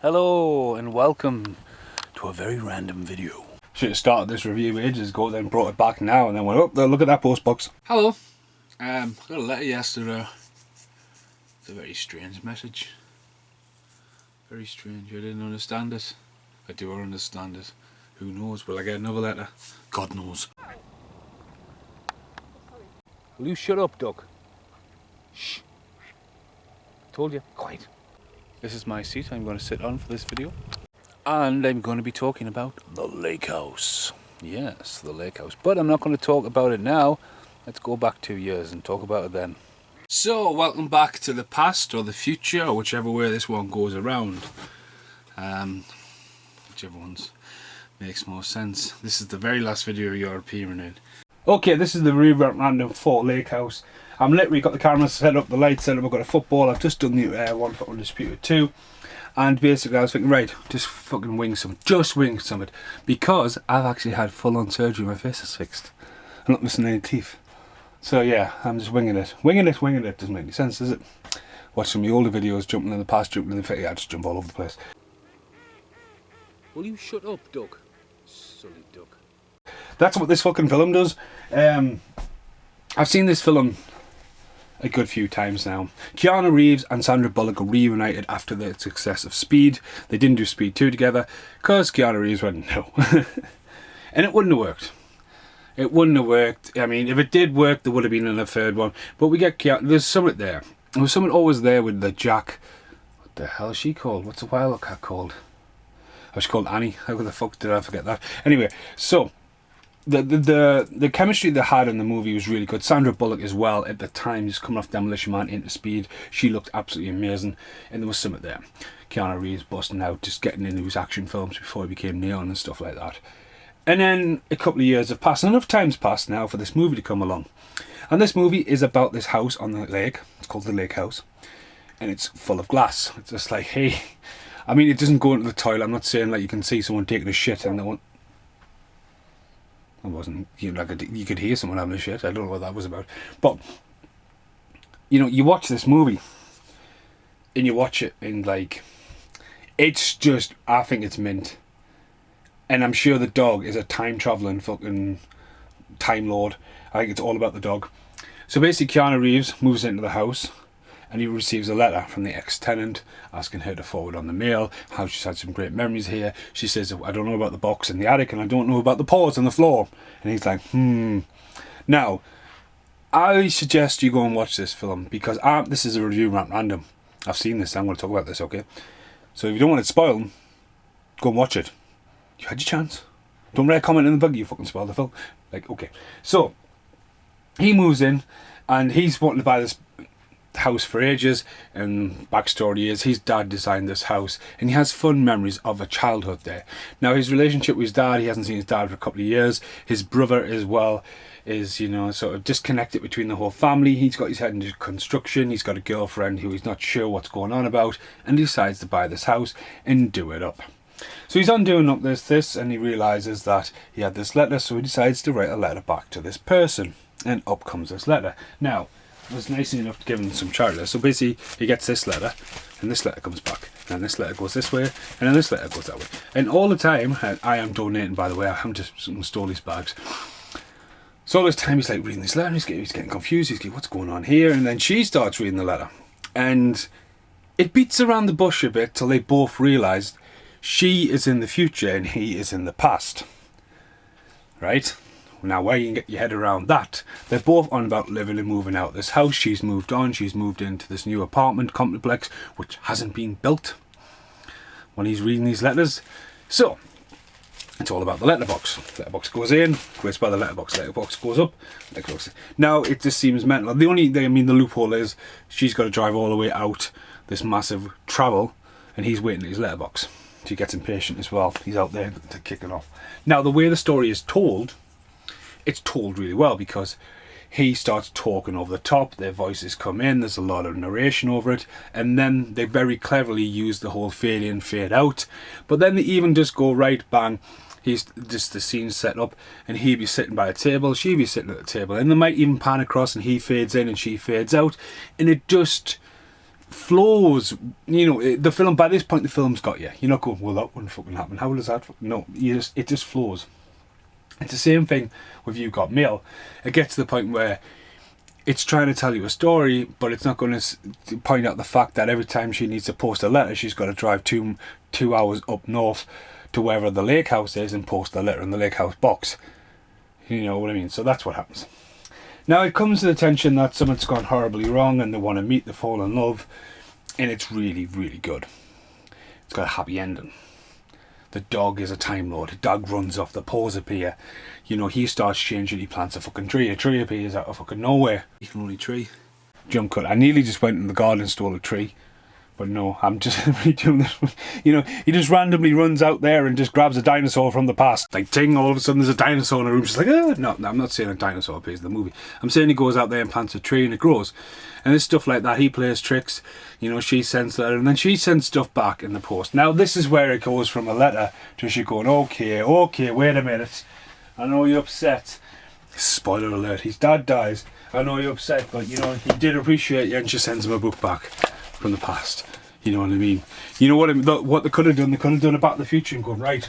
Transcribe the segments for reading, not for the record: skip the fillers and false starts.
Hello and welcome to a very random video. Should have started this review ages ago, then brought it back now, and then went, oh, look at that post box. Hello. I got a letter yesterday. It's a very strange message. Very strange. I didn't understand it. I do understand it. Who knows? Will I get another letter? God knows. Will you shut up, Doug? Shh. Told you. Quiet. This is my seat I'm going to sit on for this video. And I'm going to be talking about the lake house. Yes, the lake house. But I'm not going to talk about it now. Let's go back 2 years and talk about it then. So, welcome back to the past or the future, or whichever way this one goes around. Whichever one's makes more sense. This is the very last video you're appearing in. Okay, this is the Rant Random for Lake House. I'm literally got the camera set up, the lights set up, I've got a football, I've just done the one for Undisputed 2. And basically I was thinking, right, just fucking wing something, just wing something. Because I've actually had full on surgery, my face is fixed. I'm not missing any teeth. So yeah, I'm just winging it. Winging it. Doesn't make any sense, does it? Watch some of the older videos, jumping in the past, jumping in the future, yeah, I just jump all over the place. Will you shut up, Doug? Silly Doug. That's what this fucking film does. I've seen this film a good few times now. Keanu Reeves and Sandra Bullock are reunited after the success of Speed. They didn't do Speed 2 together because Keanu Reeves went no. And it wouldn't have worked. It wouldn't have worked. I mean, if it did work, there would have been another third one. But we get Keanu. There's something there. There was something always there with the Jack. What the hell is she called? What's the wild cat called? Oh, she's called Annie. How the fuck did I forget that? Anyway, so the chemistry they had in the movie was really good. Sandra Bullock as well at the time, just coming off Demolition Man into Speed, she looked absolutely amazing, and there was something there. Keanu Reeves busting out, just getting into his action films before he became Neon and stuff like that. And then a couple of years have passed, enough time's passed now for this movie to come along. And this movie is about this house on the lake. It's called the Lake House, and it's full of glass. It's just like, hey, I mean, it doesn't go into the toilet. I'm not saying like you can see someone taking a shit and they won't. It wasn't, you know, like you could hear someone having a shit. I don't know what that was about. But, you know, you watch this movie and you watch it and like, it's just, I think it's mint. And I'm sure the dog is a time traveling fucking time lord. I think it's all about the dog. So basically Keanu Reeves moves into the house and he receives a letter from the ex-tenant asking her to forward on the mail, how she's had some great memories here. She says, I don't know about the box in the attic and I don't know about the paws on the floor. And he's like, Now, I suggest you go and watch this film because this is a review Rant Random. I've seen this, I'm going to talk about this, okay? So if you don't want it spoiled, go and watch it. You had your chance. Don't write a comment in the bug, you fucking spoil the film. Like, okay. So, he moves in and he's wanting to buy this house for ages, and backstory is his dad designed this house and he has fun memories of a childhood there. Now his relationship with his dad, he hasn't seen his dad for a couple of years. His brother as well is, you know, sort of disconnected between the whole family. He's got his head into construction, he's got a girlfriend who he's not sure what's going on about, and he decides to buy this house and do it up. So he's on doing up this and he realises that he had this letter, so he decides to write a letter back to this person, and up comes this letter. Now it was nice enough to give him some charter. So basically he gets this letter and this letter comes back and this letter goes this way and then this letter goes that way, and all the time, and I am donating by the way, I'm just install these bags. So all this time he's like reading this letter and he's getting confused, he's like, what's going on here? And then she starts reading the letter and it beats around the bush a bit till they both realise she is in the future and he is in the past, right? Now, where you can get your head around that, they're both on about living and moving out of this house. She's moved on, she's moved into this new apartment complex, which hasn't been built when he's reading these letters. So, it's all about the letterbox. Letterbox goes in, waits by the letterbox goes up, letterbox. Now, it just seems mental. The only thing, I mean, the loophole is she's got to drive all the way out this massive travel, and he's waiting at his letterbox. She gets impatient as well. He's out there to kick it off. Now, the way the story is told, it's told really well because he starts talking over the top, their voices come in, there's a lot of narration over it, and then they very cleverly use the whole fade in, fade out, but then they even just go right bang, he's just the scene set up and he'd be sitting by a table, she'd be sitting at the table, and they might even pan across and he fades in and she fades out, and it just flows, you know, the film, by this point the film's got you. You're not going, well, that wouldn't fucking happen. How does that fucking... No, it just flows. It's the same thing with You Got Mail. It gets to the point where it's trying to tell you a story, but it's not going to point out the fact that every time she needs to post a letter, she's got to drive two hours up north to wherever the lake house is and post the letter in the lake house box. You know what I mean? So that's what happens. Now it comes to the attention that something's gone horribly wrong and they want to meet, they fall in love, and it's really, really good. It's got a happy ending. The dog is a Time Lord. The dog runs off, the paws appear. You know, he starts changing, he plants a fucking tree. A tree appears out of fucking nowhere. You can only tree. Jump cut. I nearly just went in the garden and stole a tree. But no, I'm just redoing this. You know, he just randomly runs out there and just grabs a dinosaur from the past. Like, ting, all of a sudden there's a dinosaur in the room. Just like, oh, no, I'm not saying a dinosaur appears in the movie. I'm saying he goes out there and plants a tree and it grows. And there's stuff like that. He plays tricks. You know, she sends letter and then she sends stuff back in the post. Now, this is where it goes from a letter to she going, okay, wait a minute. I know you're upset. Spoiler alert, his dad dies. I know you're upset, but, you know, he did appreciate you, and she sends him a book back from the past. You know what I mean? You know what I mean? What they could have done? They could have done about the future and gone, right,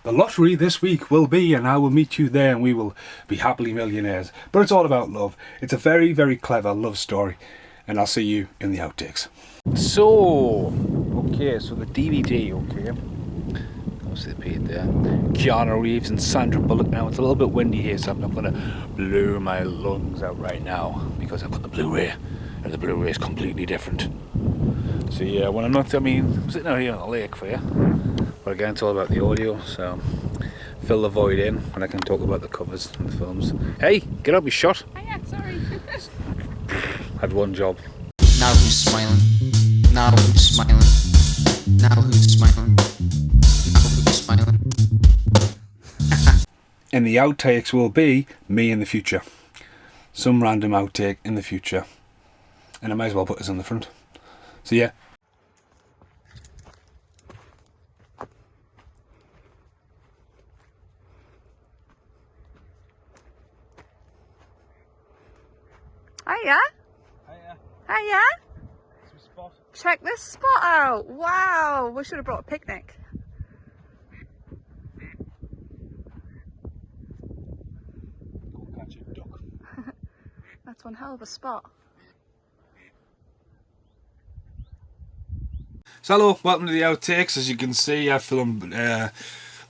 the lottery this week will be, and I will meet you there, and we will be happily millionaires. But it's all about love. It's a very, very clever love story, and I'll see you in the outtakes. So, okay, so the DVD, okay. Obviously they paid there. Keanu Reeves and Sandra Bullock. Now it's a little bit windy here, so I'm not going to blow my lungs out right now because I've got the Blu-Ray, and the Blu-Ray is completely different. So yeah, when I'm not, I mean, I'm sitting out here on the lake for you, but again, it's all about the audio, so fill the void in, and I can talk about the covers and the films. Hey, get up, you shot. Oh yeah, sorry. Had one job. Now who's smiling? Now who's smiling? Now who's smiling? Now who's smiling? And the outtakes will be me in the future. Some random outtake in the future. And I might as well put this on the front. So yeah. Hiya. Hiya. Check this spot out. Wow. We should have brought a picnic. Go catch a duck. That's one hell of a spot. So hello, welcome to the outtakes. As you can see, I filmed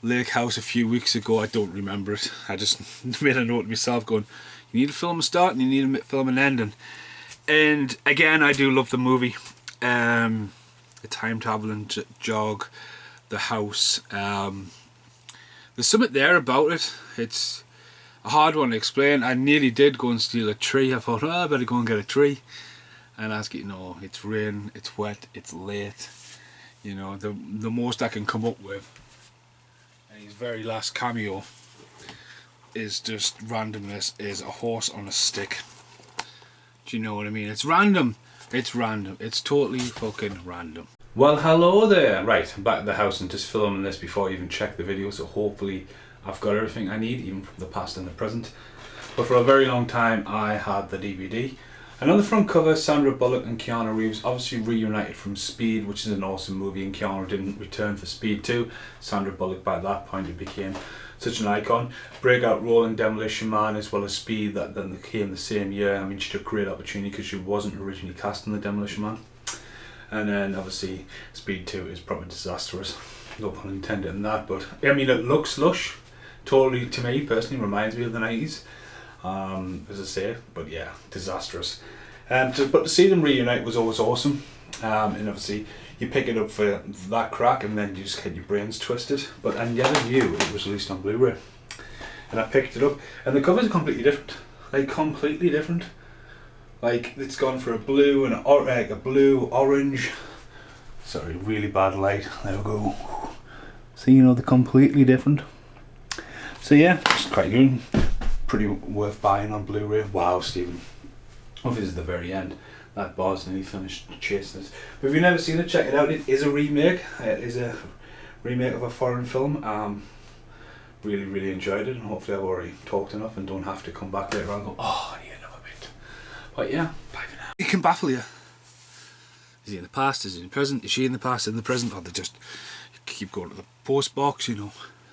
Lake House a few weeks ago. I don't remember it. I just made a note to myself going, you need to film a start and you need to film an ending. And again, I do love the movie. The time traveling jog, the house. There's something there about it. It's a hard one to explain. I nearly did go and steal a tree. I thought, oh, I better go and get a tree. And I was getting, no, it's rain, it's wet, it's late. You know, the most I can come up with. And his very last cameo is just randomness, is a horse on a stick. Do you know what I mean? It's random. It's random. It's totally fucking random. Well, hello there. Right, I'm back at the house and just filming this before I even check the video, so hopefully I've got everything I need, even from the past and the present. But for a very long time I had the DVD. And on the front cover, Sandra Bullock and Keanu Reeves obviously reunited from Speed, which is an awesome movie, and Keanu didn't return for Speed 2. Sandra Bullock, by that point, it became such an icon. Breakout role in Demolition Man as well as Speed, that then came the same year. I mean, she took a great opportunity because she wasn't originally cast in the Demolition Man. And then obviously Speed 2 is probably disastrous. No pun intended in that, but I mean, it looks lush. Totally, to me personally, reminds me of the 90s. As I say, but yeah, disastrous. But to see them reunite was always awesome. And obviously you pick it up for that crack and then you just get your brains twisted. But I never knew it was released on Blu-ray. And I picked it up and the covers are completely different. Like completely different. Like it's gone for a blue and a blue, orange. Sorry, really bad light. There we go. So you know, they're completely different. So yeah, it's quite good. Pretty worth buying on Blu-ray. Wow, Stephen. Oh, this is the very end. That bar's nearly finished chasing us. But if you've never seen it, check it out. It is a remake. It is a remake of a foreign film. Really, really enjoyed it, and hopefully I've already talked enough and don't have to come back later on and go, oh, I need another bit. But yeah, bye for now. It can baffle you. Is he in the past? Is he in the present? Is she in the past, in the present? Or they just keep going to the post box, you know?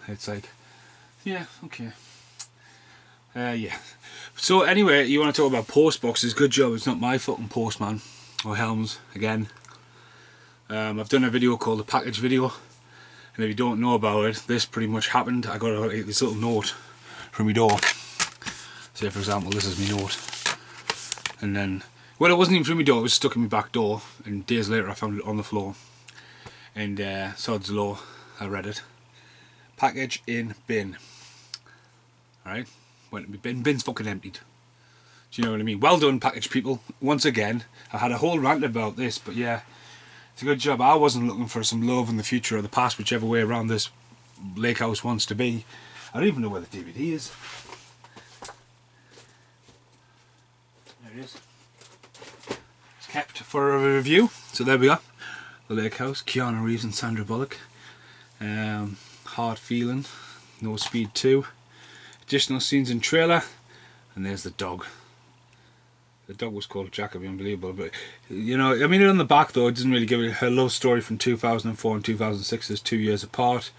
It's like, yeah, okay. Yeah. So anyway, you want to talk about post boxes? Good job, it's not my fucking postman or Helms again. I've done a video called the package video, and if you don't know about it, this pretty much happened. I got this little note from my door. Say for example, this is my note, and then, well, it wasn't even from my door, it was stuck in my back door, and days later I found it on the floor, and sod's law, I read it. Package in bin. Alright, went to my bin, bin's fucking emptied. Do you know what I mean? Well done, package people. Once again, I had a whole rant about this, but yeah, it's a good job. I wasn't looking for some love in the future or the past, whichever way around this lake house wants to be. I don't even know where the DVD is. There it is. It's kept for a review. So there we are. The lake house. Keanu Reeves and Sandra Bullock. Hard feeling. No Speed 2. Additional scenes in trailer. And there's the dog. The dog was called Jack, it'd be unbelievable, but you know, I mean, on the back though, it doesn't really give it. Her love story from 2004 and 2006 is 2 years apart.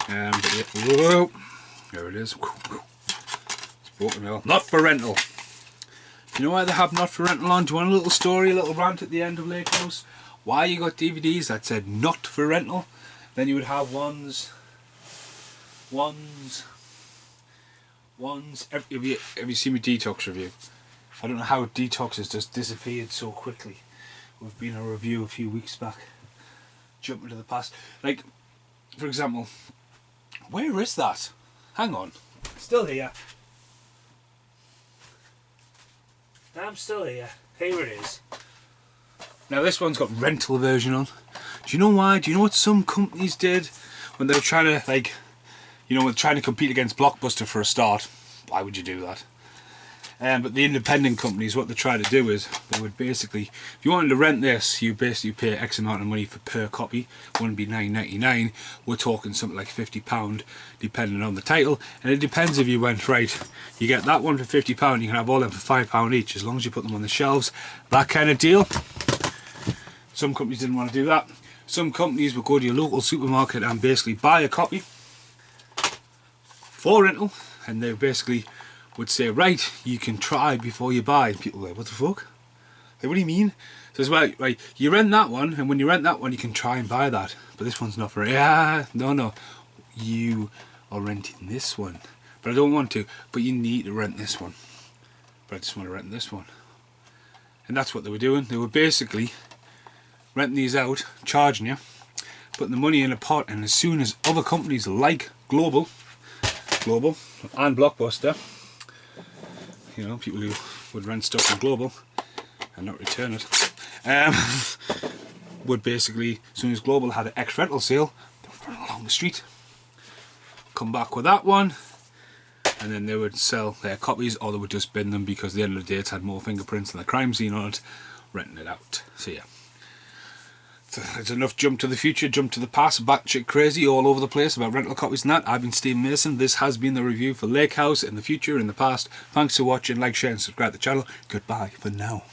But yeah, whoa, there it is. It's broken now. Not for rental. You know why they have not for rental on? Do you want a little story, a little rant at the end of Lake House? Why you got DVDs that said not for rental? Then you would have ones. Have you seen my Detox review? I don't know how Detox has just disappeared so quickly. We've been a review a few weeks back. Jumping to the past. Like, for example, where is that? Hang on. Still here. I'm still here. Here it is. Now this one's got rental version on. Do you know why? Do you know what some companies did when they were trying to, like, you know, when trying to compete against Blockbuster for a start? Why would you do that? But the independent companies, what they try to do is, they would basically, if you wanted to rent this, you basically pay X amount of money for per copy. It wouldn't be $9.99. We're talking something like £50, depending on the title. And it depends if you went, right, you get that one for £50, you can have all them for £5 each, as long as you put them on the shelves. That kind of deal. Some companies didn't want to do that. Some companies would go to your local supermarket and basically buy a copy for rental, and they basically would say, right, you can try before you buy. And people are like, what the fuck? Like, what do you mean? Says, well, right, you rent that one, and when you rent that one, you can try and buy that. But this one's not for it. Yeah, no. You are renting this one. But I don't want to. But you need to rent this one. But I just want to rent this one. And that's what they were doing. They were basically renting these out, charging you, putting the money in a pot, and as soon as other companies like Global and Blockbuster, you know, people who would rent stuff from Global and not return it, would basically, as soon as Global had an X rental sale, they would run along the street, come back with that one, and then they would sell their copies, or they would just bin them because at the end of the day it had more fingerprints than the crime scene on it, renting it out. So yeah. It's enough jump to the future, jump to the past, batshit crazy all over the place about rental copies and that. I've been Steve Mason. This has been the review for Lake House in the future, in the past. Thanks for watching. Like, share and subscribe to the channel. Goodbye for now.